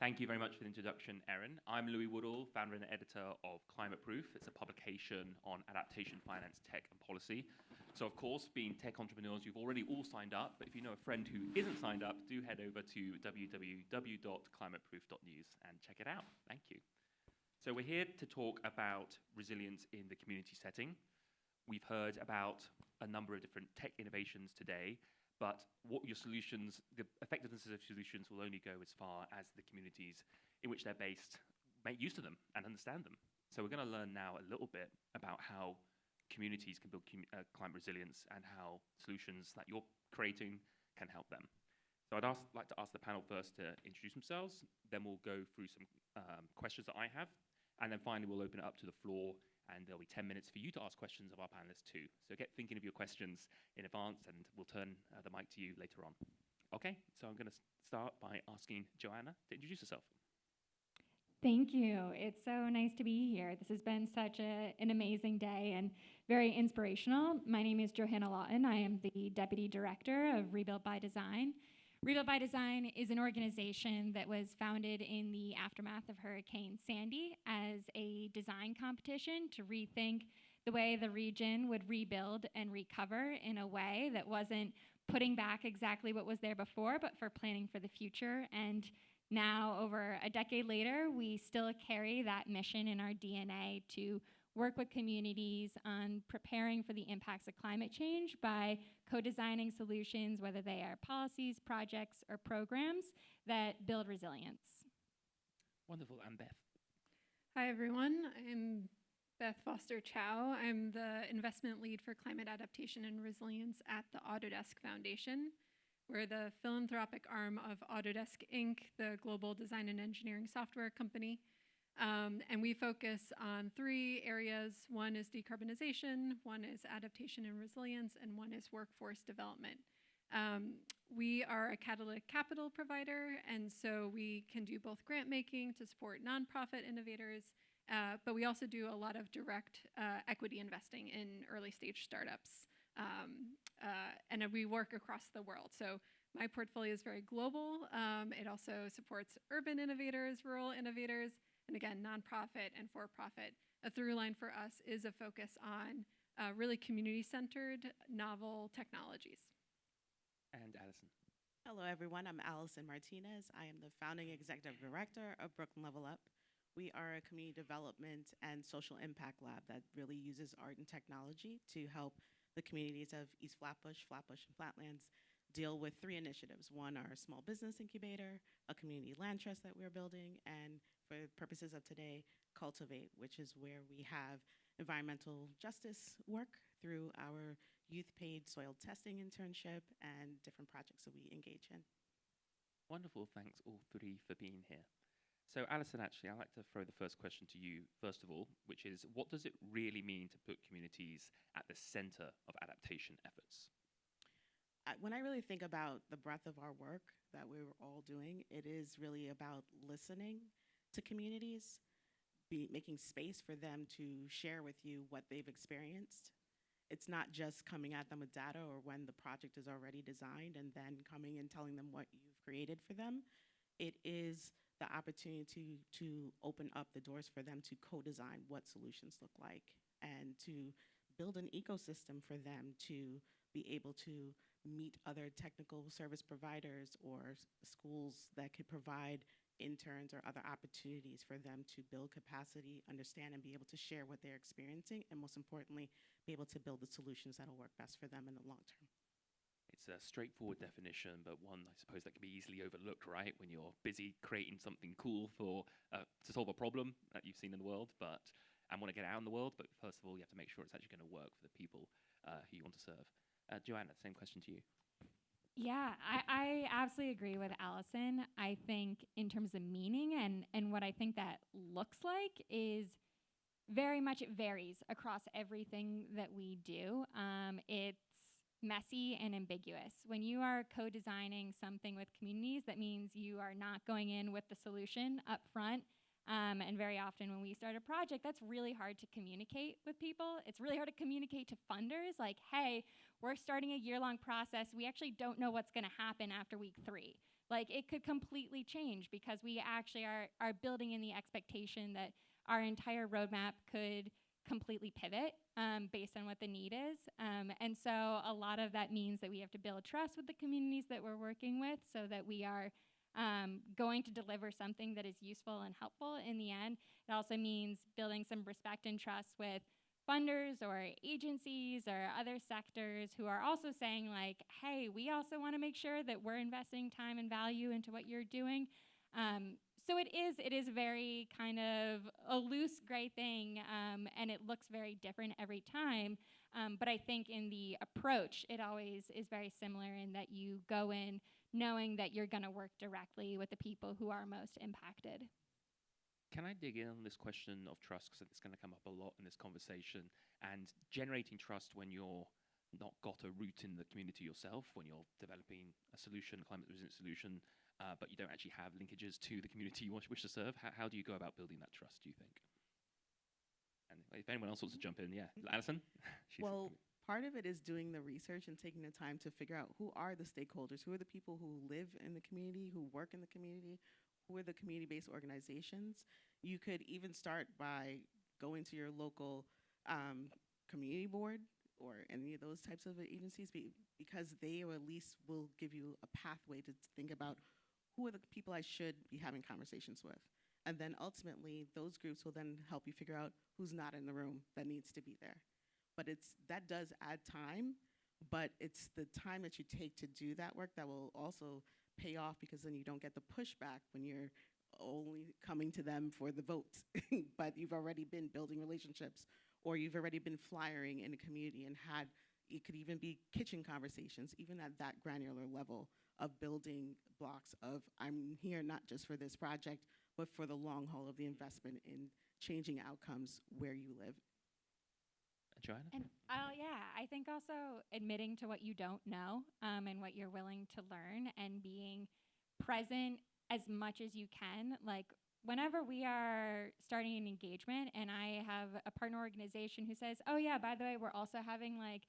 Thank you very much for the introduction, Erin. I'm Louis Woodall, founder and editor of Climate Proof. It's a publication on adaptation, finance, tech, and policy. So, of course, being tech entrepreneurs, you've already all signed up. But if you know a friend who isn't signed up, do head over to www.climateproof.news and check it out. Thank you. So we're here to talk about resilience in the community setting. We've heard about a number of different tech innovations today, but what your solutions, the effectiveness of solutions will only go as far as the communities in which they're based make use of them and understand them. So we're going to learn now a little bit about how communities can build climate resilience and how solutions that you're creating can help them. So I'd like to ask the panel first to introduce themselves, then we'll go through some questions that I have, and then finally we'll open it up to the floor, and there'll be 10 minutes for you to ask questions of our panelists too. So get thinking of your questions in advance, and we'll turn the mic to you later on. Okay, so I'm going to start by asking Johanna to introduce herself. Thank you. It's so nice to be here. This has been such an amazing day and very inspirational. My name is Johanna Lawton. I am the Deputy Director of Rebuild by Design. Rebuild by Design is an organization that was founded in the aftermath of Hurricane Sandy as a design competition to rethink the way the region would rebuild and recover in a way that wasn't putting back exactly what was there before, but for planning for the future. And now, over a decade later, we still carry that mission in our DNA to work with communities on preparing for the impacts of climate change by co-designing solutions, whether they are policies, projects, or programs that build resilience. Wonderful. And Beth. Hi, everyone. I'm Beth Foster Chao. I'm the investment lead for Climate Adaptation and Resilience at the Autodesk Foundation. We're the philanthropic arm of Autodesk Inc., the global design and engineering software company. And we focus on 3 areas. One is decarbonization, one is adaptation and resilience, and one is workforce development. We are a catalytic capital provider, and so we can do both grant making to support nonprofit innovators, but we also do a lot of direct equity investing in early stage startups. And we work across the world. So my portfolio is very global. It also supports urban innovators, rural innovators, and again, nonprofit and for-profit. A through line for us is a focus on really community-centered, novel technologies. And Allison. Hello, everyone. I'm Allison Martinez. I am the founding executive director of Brooklyn Level Up. We are a community development and social impact lab that really uses art and technology to help the communities of East Flatbush, and Flatlands deal with 3 initiatives. One, our small business incubator, a community land trust that we're building, and for purposes of today, Cultivate, which is where we have environmental justice work through our youth-paid soil testing internship and different projects that we engage in. Wonderful. Thanks all 3 for being here. So Allison, actually, I'd like to throw the first question to you, first of all, which is, what does it really mean to put communities at the center of adaptation efforts? When I really think about the breadth of our work that we're all doing, it is really about listening to communities, making space for them to share with you what they've experienced. It's not just coming at them with data or when the project is already designed and then coming and telling them what you've created for them. It is the opportunity to open up the doors for them to co-design what solutions look like and to build an ecosystem for them to be able to meet other technical service providers or schools that could provide interns or other opportunities for them to build capacity, understand, and be able to share what they're experiencing, and most importantly, be able to build the solutions that'll work best for them in the long term. It's a straightforward definition, but one I suppose that can be easily overlooked, right? When you're busy creating something cool for to solve a problem that you've seen in the world, and want to get out in the world. But first of all, you have to make sure it's actually going to work for the people who you want to serve. Johanna, same question to you. Yeah, I absolutely agree with Allison. I think in terms of meaning and what I think that looks like is very much, it varies across everything that we do. It's messy and ambiguous. When you are co-designing something with communities, that means you are not going in with the solution up front. And very often when we start a project, that's really hard to communicate with people. It's really hard to communicate to funders, like, hey, we're starting a year-long process. We actually don't know what's going to happen after week 3. like it could completely change because we actually are building in the expectation that our entire roadmap could completely pivot based on what the need is. And so a lot of that means that we have to build trust with the communities that we're working with so that we are going to deliver something that is useful and helpful in the end. It also means building some respect and trust with funders or agencies or other sectors who are also saying like, hey, we also want to make sure that we're investing time and value into what you're doing. So it is very kind of a loose gray thing, and it looks very different every time. But I think in the approach, it always is very similar in that you go in knowing that you're going to work directly with the people who are most impacted. Can I dig in on this question of trust, because it's going to come up a lot in this conversation, and generating trust when you're not got a root in the community yourself, when you're developing a solution, a climate resilient solution, but you don't actually have linkages to the community you wish to serve. How do you go about building that trust, do you think? And if anyone else wants to jump in, yeah. Allison? Well, part of it is doing the research and taking the time to figure out who are the stakeholders, who are the people who live in the community, who work in the community, who are the community-based organizations. You could even start by going to your local community board or any of those types of agencies because they or at least will give you a pathway to think about who are the people I should be having conversations with. And then ultimately, those groups will then help you figure out who's not in the room that needs to be there. But that does add time, but it's the time that you take to do that work that will also pay off because then you don't get the pushback when you're only coming to them for the votes, but you've already been building relationships or you've already been flyering in a community and it could even be kitchen conversations, even at that granular level of building blocks of I'm here not just for this project, but for the long haul of the investment in changing outcomes where you live. Johanna? And I think also admitting to what you don't know and what you're willing to learn and being present as much as you can. Like whenever we are starting an engagement and I have a partner organization who says, oh yeah, by the way, we're also having like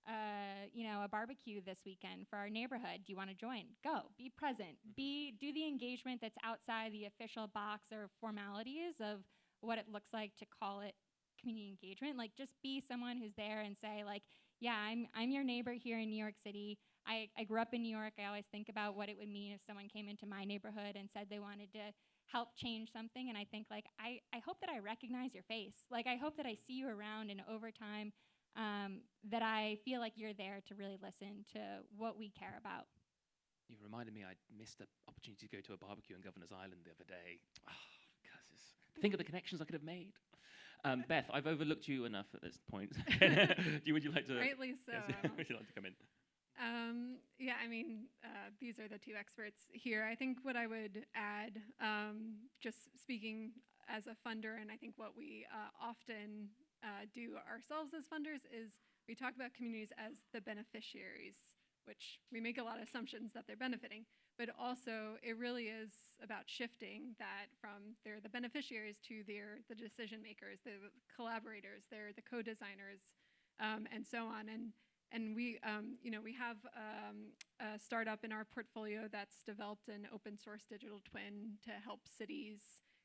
a barbecue this weekend for our neighborhood. Do you want to join? Go. Be present. Do the engagement that's outside the official box or formalities of what it looks like to call it community engagement. Like just be someone who's there and say like, yeah, I'm your neighbor here in New York City. I grew up in New York. I always think about what it would mean if someone came into my neighborhood and said they wanted to help change something. And I think like, I hope that I recognize your face. Like I hope that I see you around and over time that I feel like you're there to really listen to what we care about. You reminded me I missed the opportunity to go to a barbecue on Governor's Island the other day. Think of the connections I could have made. Beth, I've overlooked you enough at this point. Would you like to? Rightly so. Yes, would you like to come in? These are the two experts here. I think what I would add, just speaking as a funder, and I think what we often do ourselves as funders is we talk about communities as the beneficiaries, which we make a lot of assumptions that they're benefiting, but also it really is about shifting that from they're the beneficiaries to they're the decision makers, they're the collaborators, they're the co-designers, and so on. And we have a startup in our portfolio that's developed an open source digital twin to help cities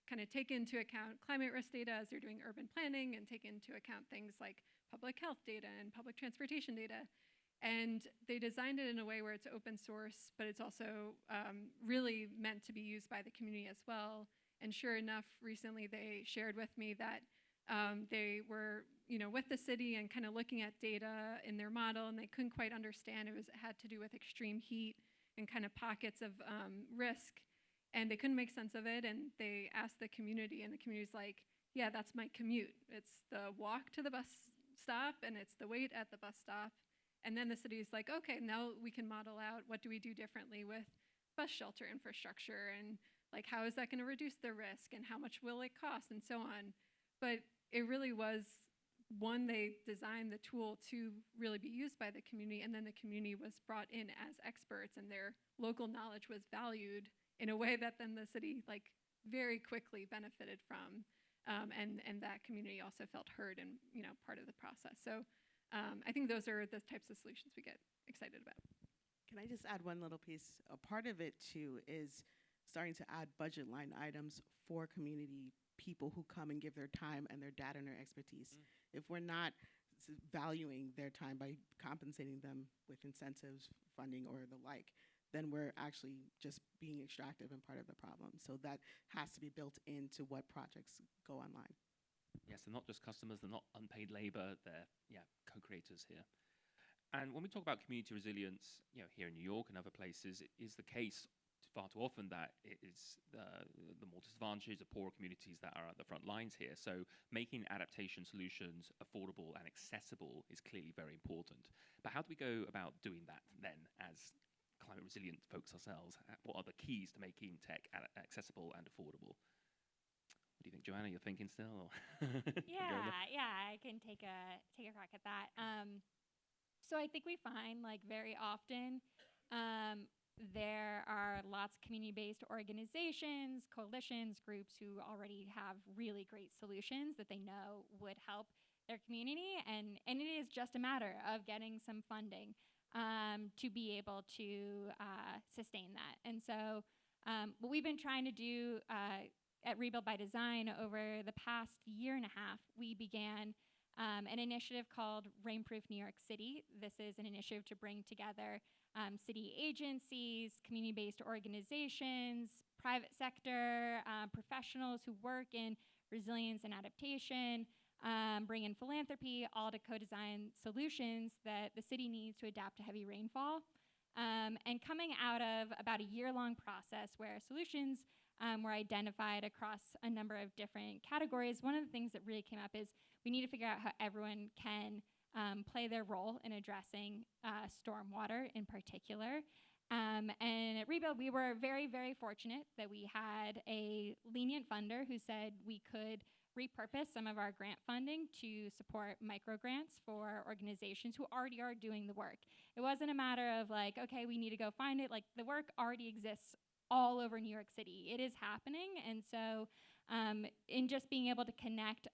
kind of take into account climate risk data as they're doing urban planning and take into account things like public health data and public transportation data. And they designed it in a way where it's open source, but it's also really meant to be used by the community as well. And sure enough, recently they shared with me that they were with the city and kind of looking at data in their model, and they couldn't quite understand. It had to do with extreme heat and kind of pockets of risk. And they couldn't make sense of it, and they asked the community, and the community's like, yeah, that's my commute. It's the walk to the bus stop, and it's the wait at the bus stop. And then the city's like, okay, now we can model out what do we do differently with bus shelter infrastructure, and like how is that going to reduce the risk, and how much will it cost, and so on. But it really was, one, they designed the tool to really be used by the community, and then the community was brought in as experts, and their local knowledge was valued in a way that then the city like very quickly benefited from, and that community also felt heard and part of the process. So I think those are the types of solutions we get excited about. Can I just add one little piece? A part of it too is starting to add budget line items for community people who come and give their time and their data and their expertise. If we're not valuing their time by compensating them with incentives, funding, or the like, then we're actually just being extractive and part of the problem. So that has to be built into what projects go online. Yes, they're not just customers, they're not unpaid labor, they're co-creators here. And when we talk about community resilience, here in New York and other places, it is the case far too often that it is the more disadvantaged, the poorer communities that are at the front lines here. So making adaptation solutions affordable and accessible is clearly very important. But how do we go about doing that then as climate resilient folks ourselves? What are the keys to making tech accessible and affordable? What do you think, Johanna? You're thinking still? Or I can take a crack at that. So I think we find, like, very often there are lots of community-based organizations, coalitions, groups who already have really great solutions that they know would help their community, and it is just a matter of getting some funding to be able to sustain that. And so what we've been trying to do at Rebuild by Design over the past year and a half, we began an initiative called Rainproof New York City. This is an initiative to bring together city agencies, community-based organizations, private sector, professionals who work in resilience and adaptation, bring in philanthropy, all to co-design solutions that the city needs to adapt to heavy rainfall. And coming out of about a year-long process where solutions were identified across a number of different categories, one of the things that really came up is we need to figure out how everyone can play their role in addressing stormwater in particular. And at Rebuild, we were very, very fortunate that we had a lenient funder who said we could repurpose some of our grant funding to support micro grants for organizations who already are doing the work. It wasn't a matter of like, okay, we need to go find it. Like, the work already exists all over New York City. It is happening. And so in just being able to connect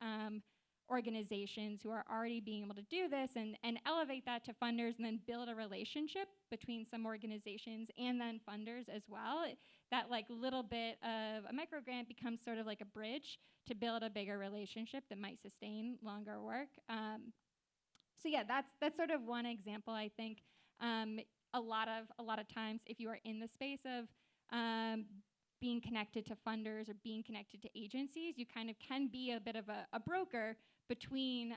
organizations who are already being able to do this and elevate that to funders and then build a relationship between some organizations and then funders as well, that like little bit of a micro grant becomes sort of like a bridge to build a bigger relationship that might sustain longer work. So yeah, that's sort of one example. I think a lot of times if you are in the space of being connected to funders or being connected to agencies, you kind of can be a bit of a broker between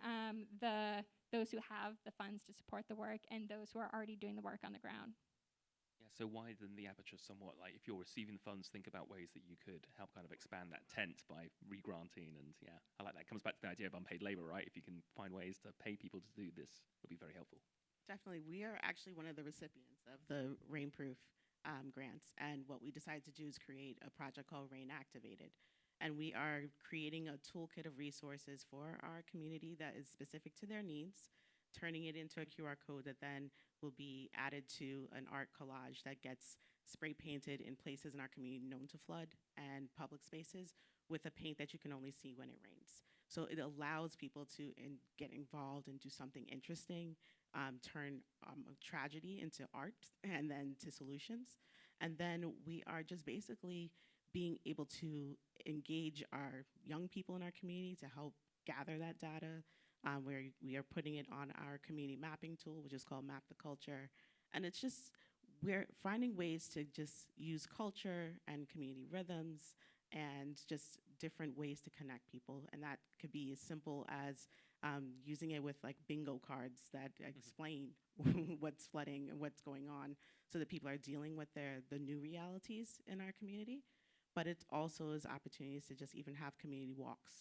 those who have the funds to support the work and those who are already doing the work on the ground. Yeah, so widen the aperture somewhat. Like, if you're receiving funds, think about ways that you could help kind of expand that tent by re-granting. And yeah, I like that. It comes back to the idea of unpaid labor, right? If you can find ways to pay people to do this, it'll be very helpful. Definitely. We are actually one of the recipients of the Rainproof grants. And what we decided to do is create a project called Rain Activated. And we are creating a toolkit of resources for our community that is specific to their needs, turning it into a QR code that then will be added to an art collage that gets spray painted in places in our community known to flood and public spaces with a paint that you can only see when it rains. So it allows people to get involved and do something interesting, turn tragedy into art and then to solutions. And then we are just basically being able to engage our young people in our community to help gather that data, where we are putting it on our community mapping tool, which is called Map the Culture. And it's just, we're finding ways to just use culture and community rhythms and just different ways to connect people. And that could be as simple as using it with like bingo cards that explain what's flooding and what's going on so that people are dealing with the new realities in our community. But it also is opportunities to just even have community walks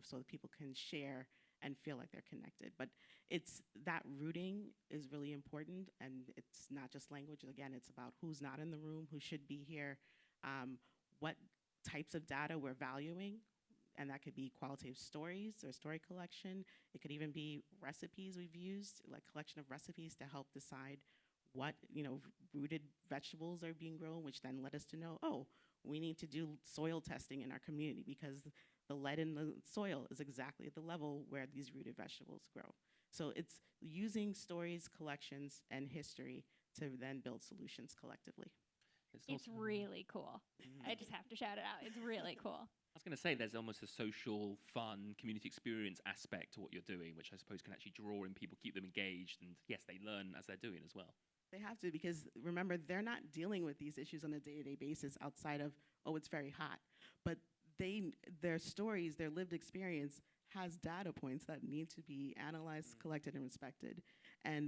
so that people can share and feel like they're connected. But it's that rooting is really important, and it's not just language. Again, it's about who's not in the room, who should be here, what types of data we're valuing, and that could be qualitative stories or story collection. It could even be recipes we've used, like collection of recipes to help decide what rooted vegetables are being grown, which then led us to know, oh, we need to do soil testing in our community because the lead in the soil is exactly at the level where these rooted vegetables grow. So it's using stories, collections, and history to then build solutions collectively. It's really cool. Mm. I just have to shout it out. It's really cool. I was going to say there's almost a social, fun, community experience aspect to what you're doing, which I suppose can actually draw in people, keep them engaged, and yes, they learn as they're doing as well. They have to, because remember, they're not dealing with these issues on a day-to-day basis outside of, oh, it's very hot. But their stories, their lived experience has data points that need to be analyzed, collected, and respected.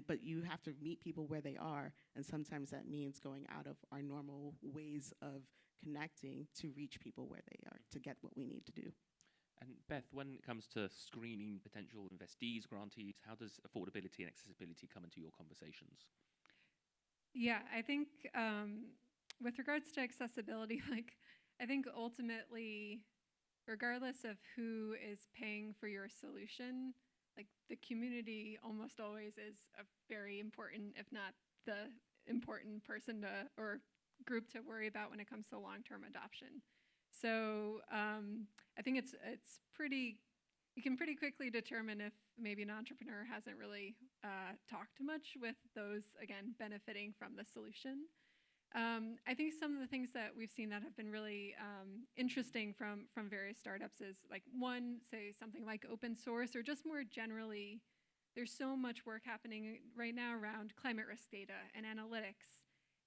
But you have to meet people where they are, and sometimes that means going out of our normal ways of connecting to reach people where they are to get what we need to do. And Beth, when it comes to screening potential investees, grantees, how does affordability and accessibility come into your conversations? Yeah, I think with regards to accessibility, I think ultimately, regardless of who is paying for your solution, the community almost always is a very important, if not the important person or group to worry about when it comes to long-term adoption. So I think it's pretty, you can pretty quickly determine if maybe an entrepreneur hasn't really talked much with those, again, benefiting from the solution. I think some of the things that we've seen that have been really interesting from various startups is one, say something like open source, or just more generally, there's so much work happening right now around climate risk data and analytics.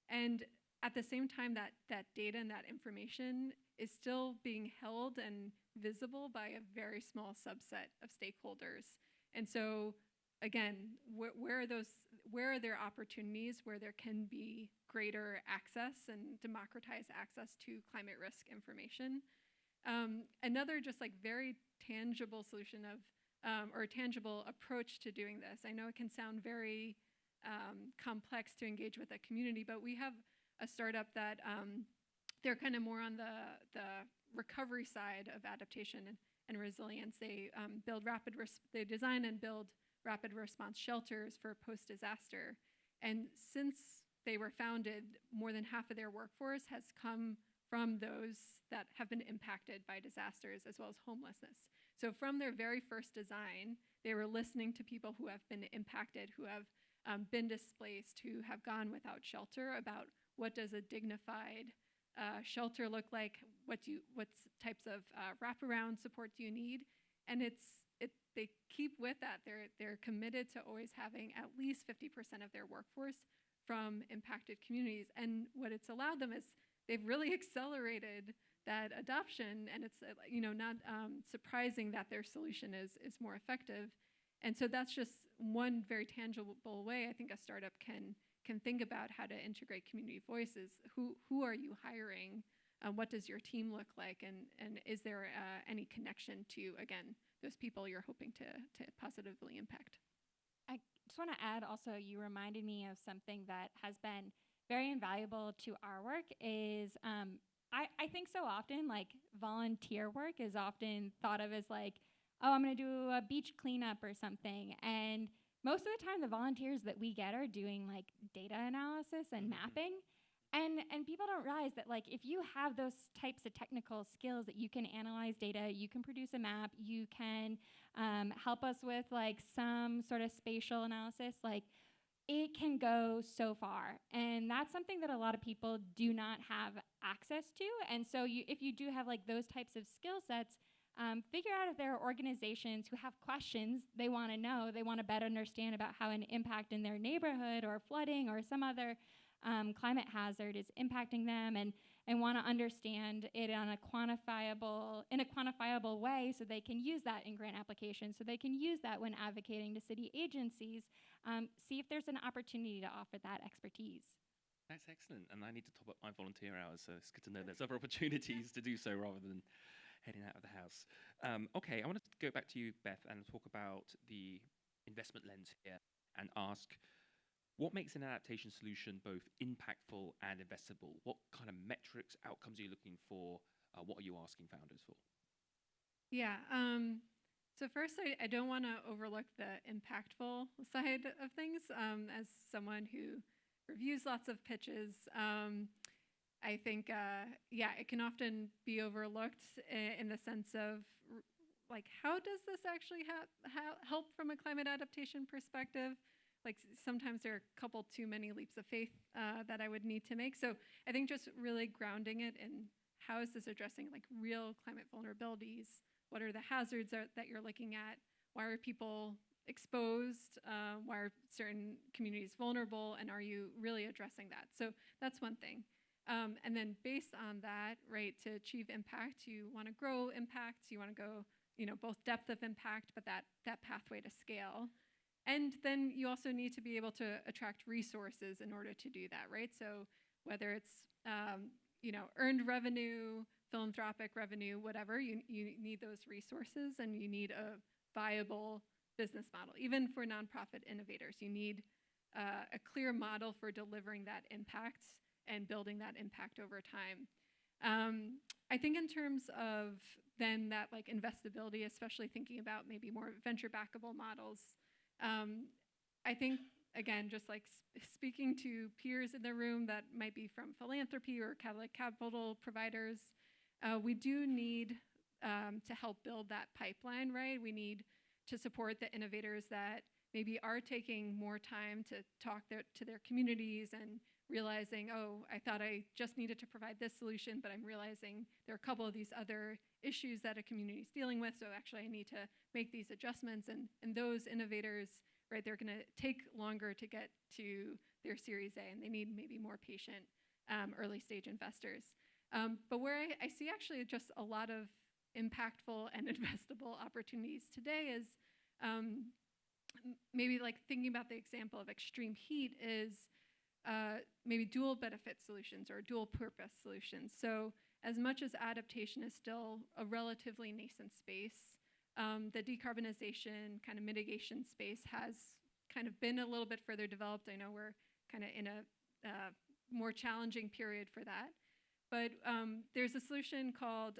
And at the same time, that data and that information is still being held and visible by a very small subset of stakeholders. And so again, where are there opportunities where there can be greater access and democratized access to climate risk information? Another just very tangible solution of, or a tangible approach to doing this. I know it can sound very complex to engage with a community, but we have a startup that they're kind of more on the recovery side of adaptation and resilience. They they design and build rapid response shelters for post-disaster. And since they were founded, more than half of their workforce has come from those that have been impacted by disasters, as well as homelessness. So from their very first design, they were listening to people who have been impacted, who have been displaced, who have gone without shelter, about what does a dignified shelter look like, what types of wraparound support do you need, and they keep with that. They're committed to always having at least 50% of their workforce from impacted communities, and what it's allowed them is they've really accelerated that adoption, and it's not surprising that their solution is more effective. And so that's just one very tangible way I think a startup can think about how to integrate community voices. Who are you hiring? What does your team look like? And is there any connection to, again, those people you're hoping to positively impact? I just want to add also, you reminded me of something that has been very invaluable to our work is I think so often volunteer work is often thought of as oh, I'm going to do a beach cleanup or something. And most of the time the volunteers that we get are doing data analysis and mapping. And people don't realize that if you have those types of technical skills that you can analyze data, you can produce a map, you can help us with some sort of spatial analysis, it can go so far. And that's something that a lot of people do not have access to. And so if you do have those types of skill sets, figure out if there are organizations who have questions they want to know, they want to better understand about how an impact in their neighborhood or flooding or some other climate hazard is impacting them, and want to understand it in a quantifiable way, so they can use that in grant applications, so they can use that when advocating to city agencies. See if there's an opportunity to offer that expertise. That's excellent, and I need to top up my volunteer hours, so it's good to know there's other opportunities to do so rather than heading out of the house. Okay, I want to go back to you, Beth, and talk about the investment lens here and ask, what makes an adaptation solution both impactful and investable? What kind of metrics, outcomes are you looking for? What are you asking founders for? Yeah, so first I don't want to overlook the impactful side of things. As someone who reviews lots of pitches, I think, it can often be overlooked in the sense of how does this actually help from a climate adaptation perspective? like sometimes there are a couple too many leaps of faith that I would need to make. So I think just really grounding it in how is this addressing like real climate vulnerabilities? What are the hazards that you're looking at? Why are people exposed? Why are certain communities vulnerable? And are you really addressing that? So that's one thing. And then based on that, right, to achieve impact, you want to grow impact. You want to go, both depth of impact, but that pathway to scale. And then you also need to be able to attract resources in order to do that, right? So whether it's, earned revenue, philanthropic revenue, whatever, you need those resources, and you need a viable business model. Even for nonprofit innovators, you need a clear model for delivering that impact and building that impact over time. I think in terms of then that like investability, especially thinking about maybe more venture backable models, I think, again, just like speaking to peers in the room that might be from philanthropy or capital providers, we do need to help build that pipeline, right? We need to support the innovators that maybe are taking more time to talk to their communities and realizing, oh, I thought I just needed to provide this solution, but I'm realizing there are a couple of these other issues that a community is dealing with, so actually I need to make these adjustments. And those innovators, right, they're gonna take longer to get to their Series A, and they need maybe more patient early stage investors. But where I see actually just a lot of impactful and investable opportunities today is maybe like thinking about the example of extreme heat is maybe dual benefit solutions or dual purpose solutions. So as much as adaptation is still a relatively nascent space, the decarbonization kind of mitigation space has kind of been a little bit further developed. I know we're kind of in a more challenging period for that. But there's a solution called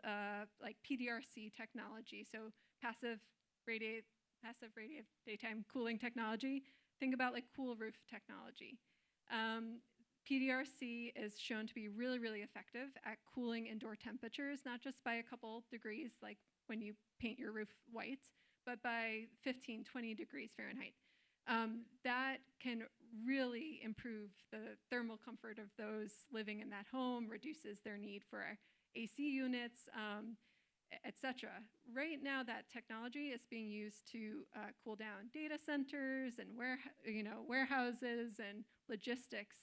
like PDRC technology, so passive radiant daytime cooling technology. Think about like cool roof technology. PDRC is shown to be really, really effective at cooling indoor temperatures, not just by a couple degrees, like when you paint your roof white, but by 15, 20 degrees Fahrenheit. That can really improve the thermal comfort of those living in that home, reduces their need for AC units, et cetera. Right now, that technology is being used to cool down data centers and warehouses and logistics,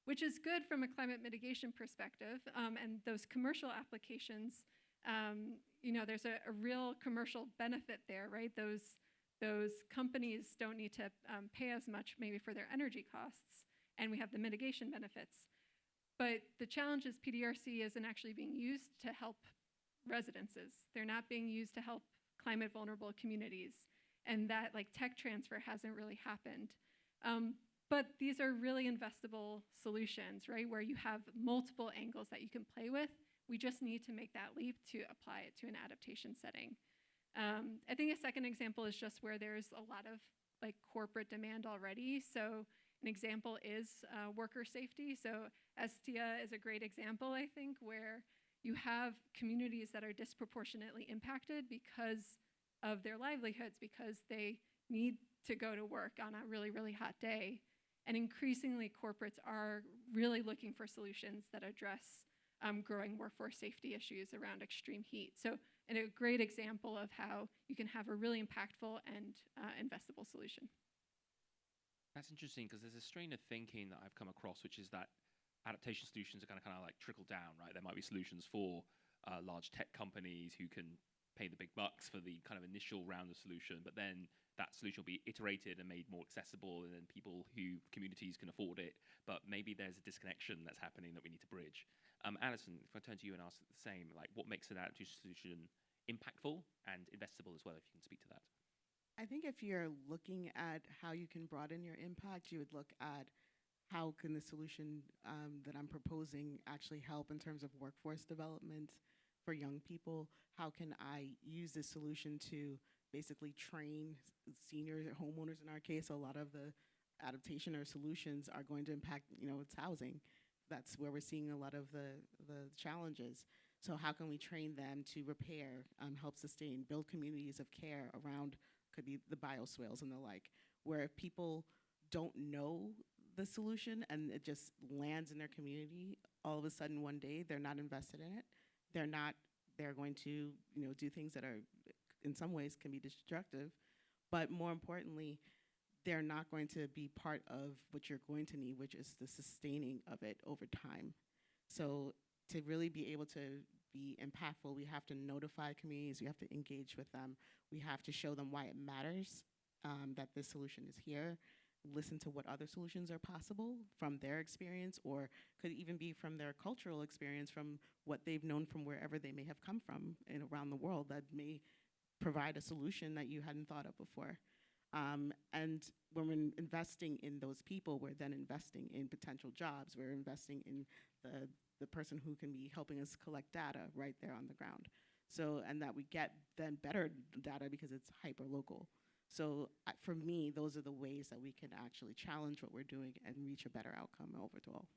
which is good from a climate mitigation perspective. And those commercial applications, there's a real commercial benefit there, right? Those companies don't need to pay as much maybe for their energy costs, and we have the mitigation benefits. But the challenge is PDRC isn't actually being used to help residences. They're not being used to help climate vulnerable communities, and that like tech transfer hasn't really happened. But these are really investable solutions, right, where you have multiple angles that you can play with. We just need to make that leap to apply it to an adaptation setting. I think a second example is just where there's a lot of like corporate demand already. So an example is worker safety. So Eztia is a great example, I think, where you have communities that are disproportionately impacted because of their livelihoods, because they need to go to work on a really, really hot day. And increasingly, corporates are really looking for solutions that address growing workforce safety issues around extreme heat. So, and a great example of how you can have a really impactful and investable solution. That's interesting, because there's a strain of thinking that I've come across, which is that adaptation solutions are kind of like trickle down, right? There might be solutions for large tech companies who can pay the big bucks for the kind of initial round of solution, but then that solution will be iterated and made more accessible, and then communities can afford it. But maybe there's a disconnection that's happening that we need to bridge. Allison, if I turn to you and ask the same, like what makes an adaptation solution impactful and investable as well, if you can speak to that. I think if you're looking at how you can broaden your impact, you would look at how can the solution that I'm proposing actually help in terms of workforce development for young people? How can I use this solution to basically train senior homeowners in our case? A lot of the adaptation or solutions are going to impact, it's housing. That's where we're seeing a lot of the challenges. So how can we train them to repair, help sustain, build communities of care around, could be the bioswales and the like, where if people don't know the solution and it just lands in their community, all of a sudden one day they're not invested in it. They're going to, do things that are in some ways can be destructive, but more importantly, they're not going to be part of what you're going to need, which is the sustaining of it over time. So to really be able to be impactful, we have to notify communities, we have to engage with them, we have to show them why it matters that this solution is here, listen to what other solutions are possible from their experience, or could even be from their cultural experience, from what they've known from wherever they may have come from and around the world that may provide a solution that you hadn't thought of before. And when we're investing in those people, we're then investing in potential jobs. We're investing in the person who can be helping us collect data right there on the ground. So, and that we get then better data because it's hyper-local. So for me, those are the ways that we can actually challenge what we're doing and reach a better outcome overall.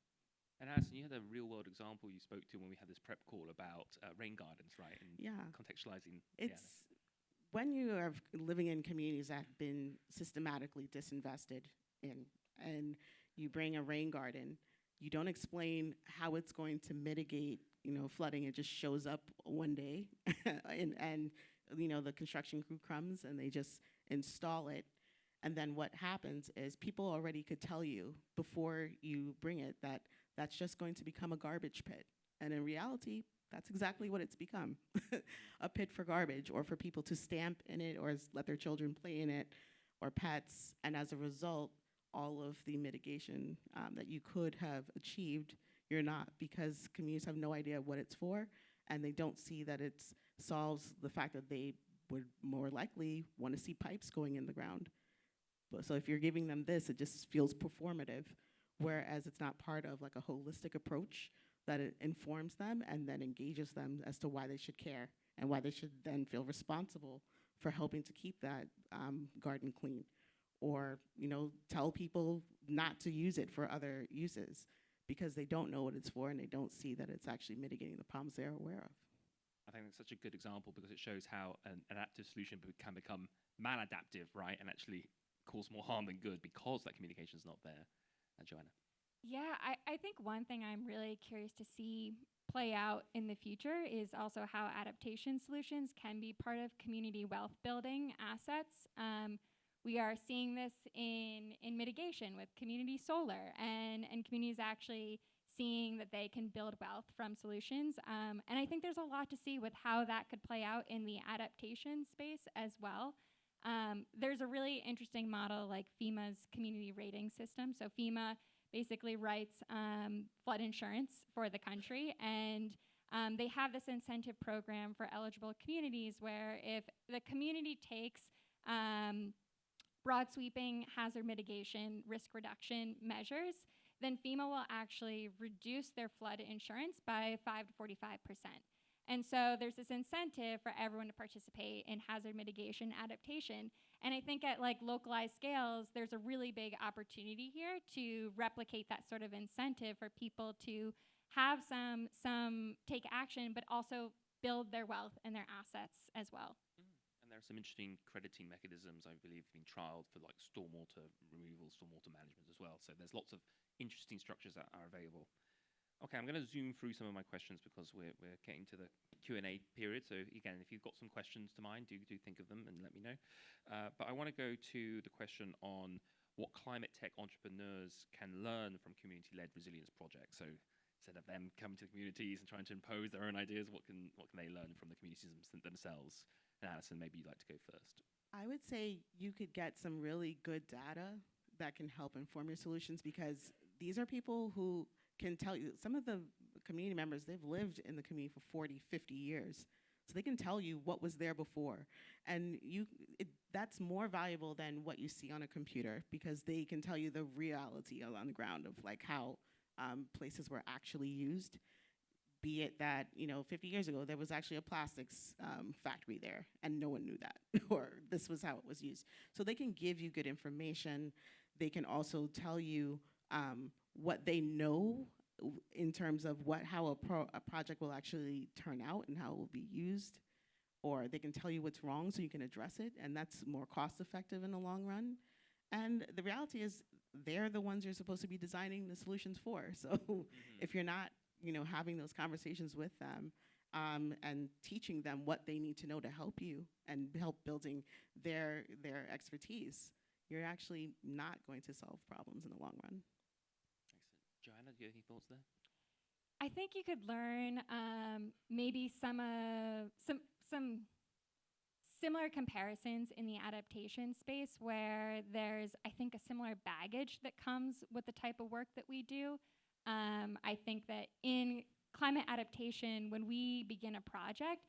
And Allison, you had a real-world example you spoke to when we had this prep call about rain gardens, right? And contextualizing. It's when you are living in communities that have been systematically disinvested in, and you bring a rain garden, you don't explain how it's going to mitigate, flooding. It just shows up one day, and the construction crew comes and they just install it. And then what happens is people already could tell you before you bring it that that's just going to become a garbage pit. And in reality, that's exactly what it's become, a pit for garbage, or for people to stamp in it or let their children play in it, or pets. And as a result, all of the mitigation that you could have achieved, you're not, because communities have no idea what it's for, and they don't see that it solves the fact that they would more likely want to see pipes going in the ground. But so if you're giving them this, it just feels performative, whereas it's not part of like a holistic approach that it informs them and then engages them as to why they should care and why they should then feel responsible for helping to keep that garden clean, or tell people not to use it for other uses because they don't know what it's for and they don't see that it's actually mitigating the problems they're aware of. I think it's such a good example because it shows how an adaptive solution can become maladaptive, right, and actually cause more harm than good because that communication is not there. Johanna? Yeah, I think one thing I'm really curious to see play out in the future is also how adaptation solutions can be part of community wealth building assets. We are seeing this in mitigation with community solar and communities actually seeing that they can build wealth from solutions. And I think there's a lot to see with how that could play out in the adaptation space as well. There's a really interesting model like FEMA's community rating system. So FEMA basically writes flood insurance for the country, and they have this incentive program for eligible communities where if the community takes broad sweeping hazard mitigation risk reduction measures, then FEMA will actually reduce their flood insurance by 5 to 45%. And so there's this incentive for everyone to participate in hazard mitigation adaptation. And I think at like localized scales, there's a really big opportunity here to replicate that sort of incentive for people to have some take action, but also build their wealth and their assets as well. And there are some interesting crediting mechanisms, I believe, being trialed for like stormwater removal, stormwater management as well. So there's lots of interesting structures that are available. Okay, I'm going to zoom through some of my questions because we're getting to the Q&A period. So again, if you've got some questions to mind, do think of them and let me know. But I want to go to the question on what climate tech entrepreneurs can learn from community-led resilience projects. So instead of them coming to the communities and trying to impose their own ideas, what can they learn from the communities themselves? And Allison, maybe you'd like to go first. I would say you could get some really good data that can help inform your solutions, because these are people who can tell you, some of the community members, they've lived in the community for 40, 50 years. So they can tell you what was there before. And that's more valuable than what you see on a computer, because they can tell you the reality on the ground of like how places were actually used. Be it that, 50 years ago, there was actually a plastics factory there and no one knew that, or this was how it was used. So they can give you good information. They can also tell you what they know in terms of how a project will actually turn out and how it will be used, or they can tell you what's wrong so you can address it, and that's more cost effective in the long run. And the reality is they're the ones you're supposed to be designing the solutions for. So if you're not, having those conversations with them and teaching them what they need to know to help you and help building their expertise, you're actually not going to solve problems in the long run. Excellent. Johanna, do you have any thoughts there? I think you could learn maybe some similar comparisons in the adaptation space where there's, I think, a similar baggage that comes with the type of work that we do. I think that in climate adaptation, when we begin a project,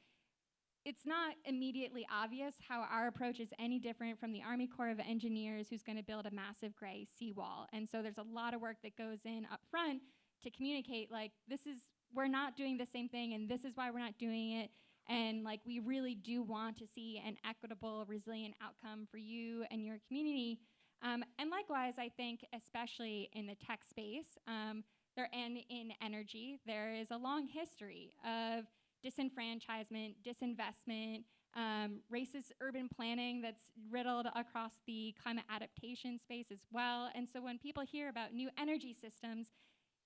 it's not immediately obvious how our approach is any different from the Army Corps of Engineers who's going to build a massive gray seawall. And so there's a lot of work that goes in up front to communicate, like, we're not doing the same thing, and this is why we're not doing it. And like, we really do want to see an equitable, resilient outcome for you and your community. And likewise, I think, especially in the tech space, and in energy, there is a long history of disenfranchisement, disinvestment, racist urban planning that's riddled across the climate adaptation space as well. And so when people hear about new energy systems,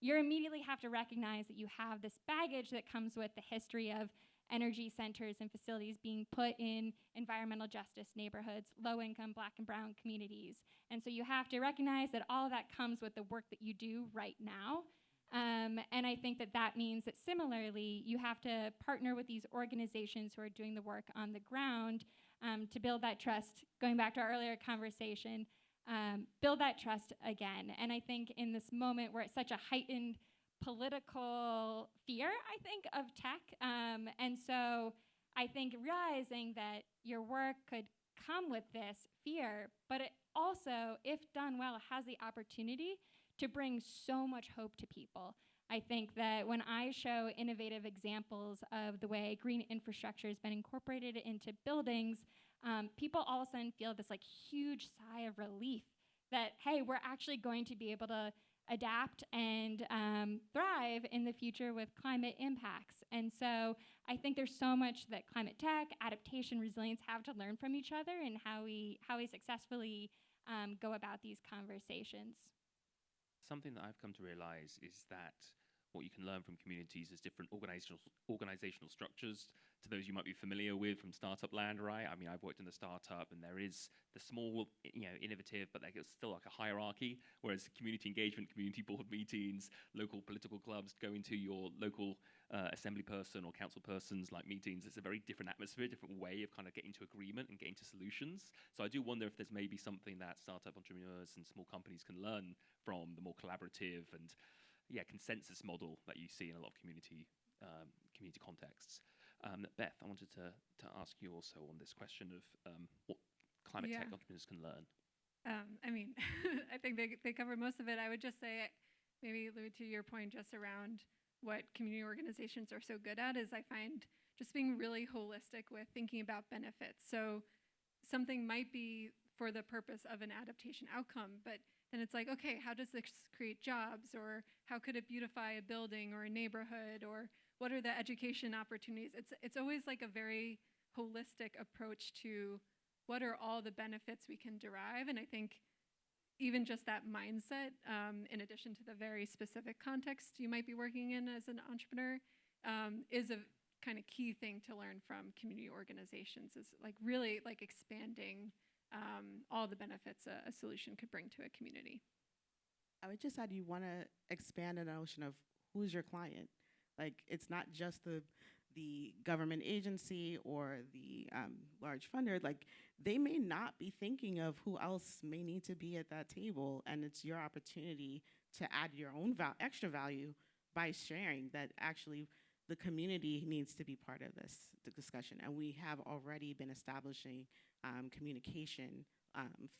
you immediately have to recognize that you have this baggage that comes with the history of energy centers and facilities being put in environmental justice neighborhoods, low-income Black and brown communities. And so you have to recognize that all of that comes with the work that you do right now. And I think that that means that similarly, you have to partner with these organizations who are doing the work on the ground to build that trust. Going back to our earlier conversation, build that trust again. And I think in this moment where it's such a heightened political fear, I think, of tech. And so I think realizing that your work could come with this fear, but it also, if done well, has the opportunity to bring so much hope to people. I think that when I show innovative examples of the way green infrastructure has been incorporated into buildings, people all of a sudden feel this like huge sigh of relief that, hey, we're actually going to be able to adapt and thrive in the future with climate impacts. And so I think there's so much that climate tech, adaptation, resilience have to learn from each other and how we successfully go about these conversations. Something that I've come to realize is that what you can learn from communities is different organizational structures to those you might be familiar with from startup land, right? I mean, I've worked in the startup, and there is the small, innovative, but there's still like a hierarchy, whereas community engagement, community board meetings, local political clubs, going to your local assembly person or council person's like meetings, it's a very different atmosphere, different way of kind of getting to agreement and getting to solutions. So I do wonder if there's maybe something that startup entrepreneurs and small companies can learn from the more collaborative and consensus model that you see in a lot of community contexts. Beth, I wanted to ask you also on this question of what climate tech entrepreneurs can learn. I mean, I think they cover most of it. I would just say, maybe alluded to your point just around what community organizations are so good at is I find just being really holistic with thinking about benefits. So something might be for the purpose of an adaptation outcome, but then it's like, okay, how does this create jobs? Or how could it beautify a building or a neighborhood? Or what are the education opportunities? It's always like a very holistic approach to what are all the benefits we can derive. And I think even just that mindset, in addition to the very specific context you might be working in as an entrepreneur, is a kind of key thing to learn from community organizations, is like really like expanding all the benefits a solution could bring to a community. I would just add, you want to expand the notion of who's your client. Like, it's not just the government agency or the large funder. Like, they may not be thinking of who else may need to be at that table, and it's your opportunity to add your own extra value by sharing that actually the community needs to be part of the discussion. And we have already been establishing communication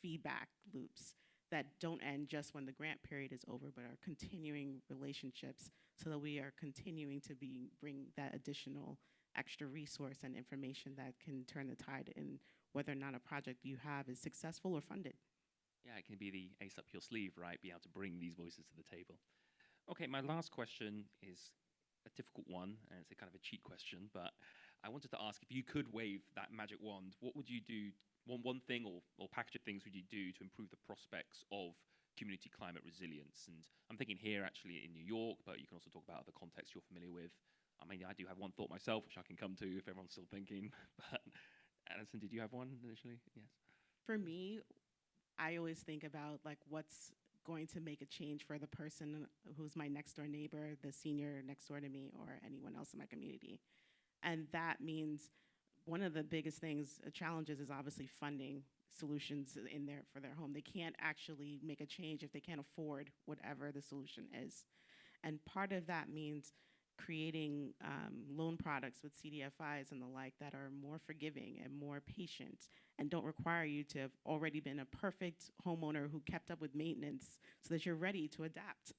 feedback loops that don't end just when the grant period is over, but are continuing relationships so that we are continuing to bring that additional extra resource and information that can turn the tide in whether or not a project you have is successful or funded. Yeah, it can be the ace up your sleeve, right? Be able to bring these voices to the table. Okay, my last question is a difficult one, and it's a kind of a cheat question, but I wanted to ask, if you could wave that magic wand, what would you do? One thing or package of things would you do to improve the prospects of community climate resilience. And I'm thinking here actually in New York, but you can also talk about other contexts you're familiar with. I mean, I do have one thought myself, which I can come to if everyone's still thinking. But Allison, did you have one initially? Yes. For me, I always think about like what's going to make a change for the person who's my next door neighbor, the senior next door to me, or anyone else in my community. And that means one of the biggest things, challenges, is obviously funding solutions for their home. They can't actually make a change if they can't afford whatever the solution is. And part of that means creating loan products with CDFIs and the like that are more forgiving and more patient and don't require you to have already been a perfect homeowner who kept up with maintenance so that you're ready to adapt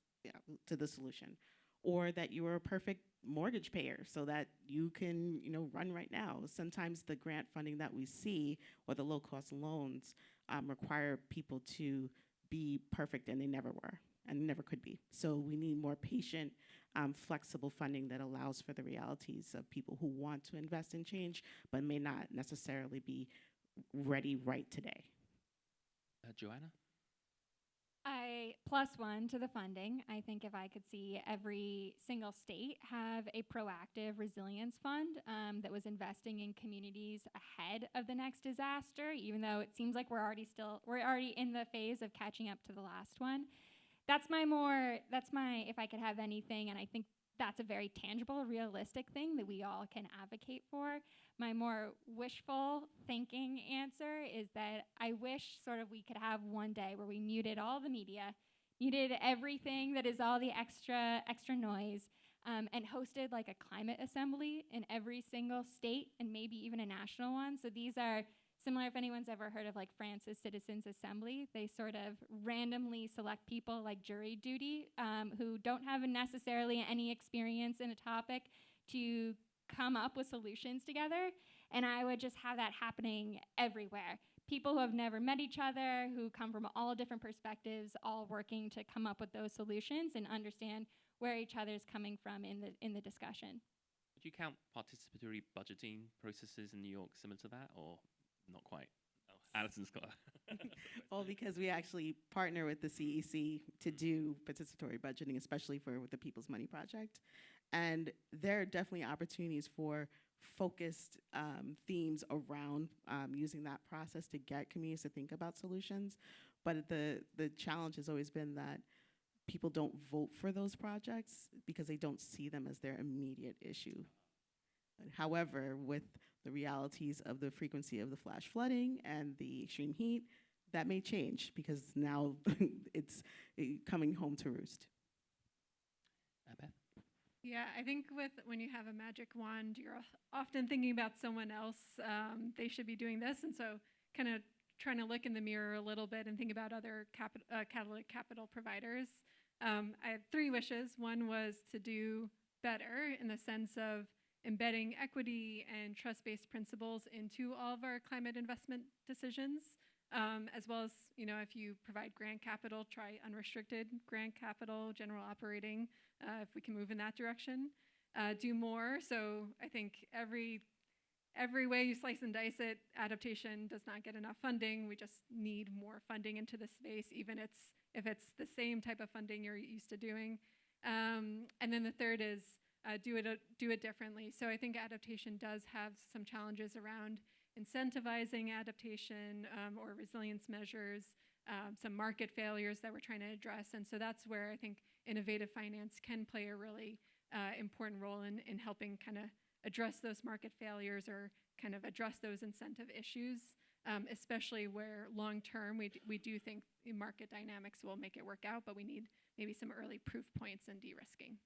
to the solution, or that you are a perfect mortgage payer so that you can run right now. Sometimes the grant funding that we see or the low-cost loans require people to be perfect, and they never were and never could be. So we need more patient, flexible funding that allows for the realities of people who want to invest in change but may not necessarily be ready right today. Johanna? I +1 to the funding. I think if I could see every single state have a proactive resilience fund that was investing in communities ahead of the next disaster, even though it seems like we're already in the phase of catching up to the last one. That's my, if I could have anything, and I think that's a very tangible, realistic thing that we all can advocate for. My more wishful thinking answer is that I wish we could have one day where we muted all the media, muted everything that is all the extra noise, and hosted like a climate assembly in every single state and maybe even a national one. So these are similar, if anyone's ever heard of like France's Citizens Assembly. They sort of randomly select people like jury duty who don't have necessarily any experience in a topic to come up with solutions together. And I would just have that happening everywhere. People who have never met each other, who come from all different perspectives, all working to come up with those solutions and understand where each other's coming from in the discussion. Would you count participatory budgeting processes in New York similar to that, or not quite? Oh, Allison's got Well, because we actually partner with the CEC to do participatory budgeting, especially with the People's Money Project. And there are definitely opportunities for focused themes around using that process to get communities to think about solutions. But the challenge has always been that people don't vote for those projects because they don't see them as their immediate issue. However, with the realities of the frequency of the flash flooding and the extreme heat, that may change because now it's coming home to roost. Beth? Yeah, I think when you have a magic wand, you're often thinking about someone else. They should be doing this, and so kind of trying to look in the mirror a little bit and think about other catalytic capital providers. I had 3 wishes. One was to do better in the sense of embedding equity and trust-based principles into all of our climate investment decisions, as well as, if you provide grant capital, try unrestricted grant capital, general operating, if we can move in that direction. Do more. So I think every way you slice and dice it, adaptation does not get enough funding. We just need more funding into the space, even if it's the same type of funding you're used to doing. And then the third is do it differently. So I think adaptation does have some challenges around incentivizing adaptation or resilience measures, some market failures that we're trying to address. And so that's where I think innovative finance can play a really important role in helping kind of address those market failures or kind of address those incentive issues, especially where long-term we do think market dynamics will make it work out, but we need maybe some early proof points and de-risking.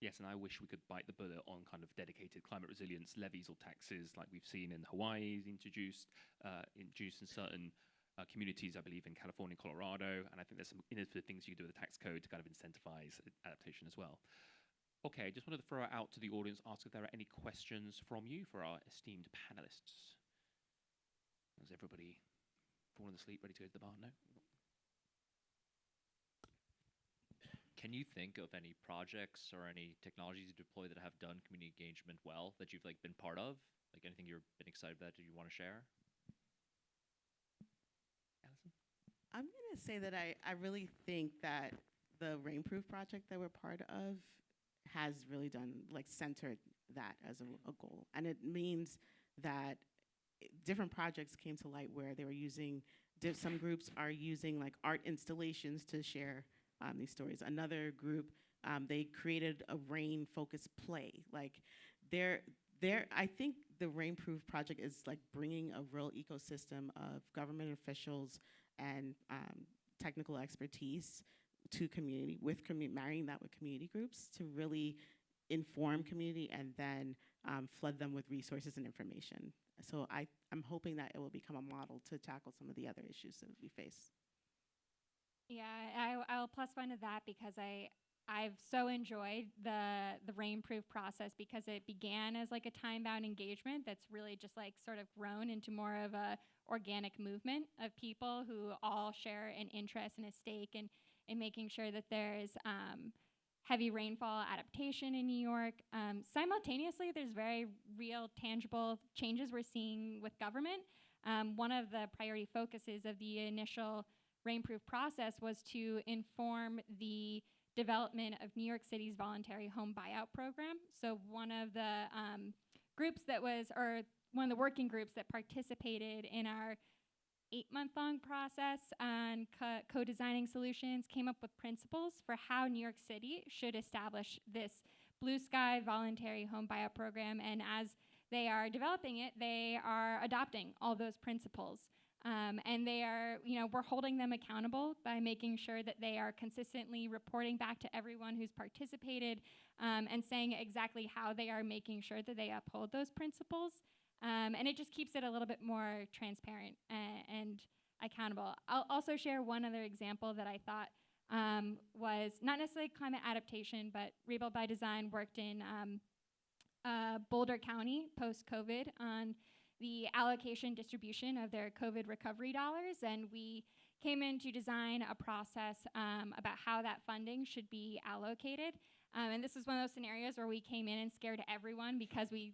Yes, and I wish we could bite the bullet on kind of dedicated climate resilience levies or taxes like we've seen in Hawaii, introduced in certain communities, I believe in California and Colorado, and I think there's some innovative things you can do with the tax code to kind of incentivize adaptation as well. Okay, just wanted to throw it out to the audience, ask if there are any questions from you for our esteemed panelists. Has everybody fallen asleep, ready to go to the bar? No? Can you think of any projects or any technologies you deploy that have done community engagement well that you've been part of? Like anything you've been excited about that you want to share? Allison? I'm going going to say that I really think that the Rainproof project that we're part of has really done, like, centered that as a goal. And it means that different projects came to light where they were using, some groups are using like art installations to share these stories. Another group, they created a rain-focused play. Like, I think the Rainproof project is like bringing a real ecosystem of government officials and technical expertise to community, marrying that with community groups to really inform community and then flood them with resources and information. So I'm hoping that it will become a model to tackle some of the other issues that we face. Yeah, I'll plus one to that because I've so enjoyed the Rainproof process because it began as like a time-bound engagement that's really just like sort of grown into more of a organic movement of people who all share an interest and a stake in making sure that there's heavy rainfall adaptation in New York. Simultaneously, there's very real, tangible changes we're seeing with government. One of the priority focuses of the initial Rainproof process was to inform the development of New York City's voluntary home buyout program. So one of the groups that was, or one of the working groups that participated in our 8-month-long process on co-designing solutions came up with principles for how New York City should establish this blue sky voluntary home buyout program. And as they are developing it, they are adopting all those principles. And they are, we're holding them accountable by making sure that they are consistently reporting back to everyone who's participated and saying exactly how they are making sure that they uphold those principles. And it just keeps it a little bit more transparent and accountable. I'll also share one other example that I thought was not necessarily climate adaptation, but Rebuild by Design worked in Boulder County post-COVID on the allocation distribution of their COVID recovery dollars. And we came in to design a process about how that funding should be allocated. And this is one of those scenarios where we came in and scared everyone because we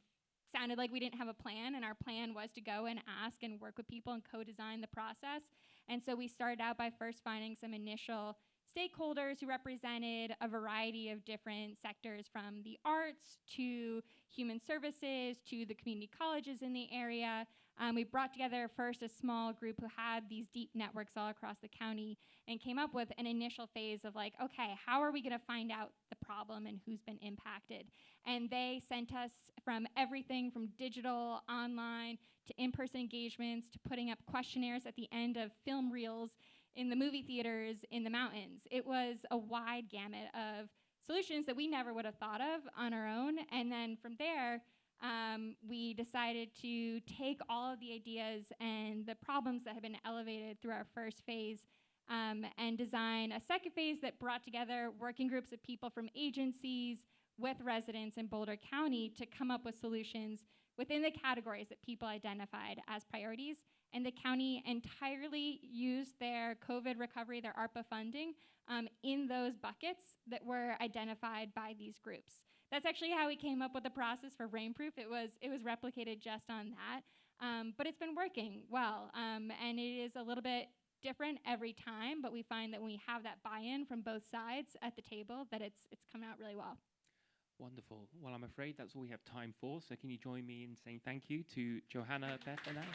sounded like we didn't have a plan, and our plan was to go and ask and work with people and co-design the process. And so we started out by first finding some initial stakeholders who represented a variety of different sectors, from the arts to human services to the community colleges in the area. We brought together first a small group who had these deep networks all across the county and came up with an initial phase of like, okay, how are we gonna find out the problem and who's been impacted? And they sent us from everything from digital, online, to in-person engagements, to putting up questionnaires at the end of film reels in the movie theaters in the mountains. It was a wide gamut of solutions that we never would have thought of on our own. And then from there, we decided to take all of the ideas and the problems that have been elevated through our first phase and design a second phase that brought together working groups of people from agencies with residents in Boulder County to come up with solutions within the categories that people identified as priorities. And the county entirely used their COVID recovery, their ARPA funding, in those buckets that were identified by these groups. That's actually how we came up with the process for Rainproof. It was replicated just on that, but it's been working well, and it is a little bit different every time, but we find that when we have that buy-in from both sides at the table, that it's coming out really well. Wonderful. Well, I'm afraid that's all we have time for, so can you join me in saying thank you to Johanna, Beth, and Allison?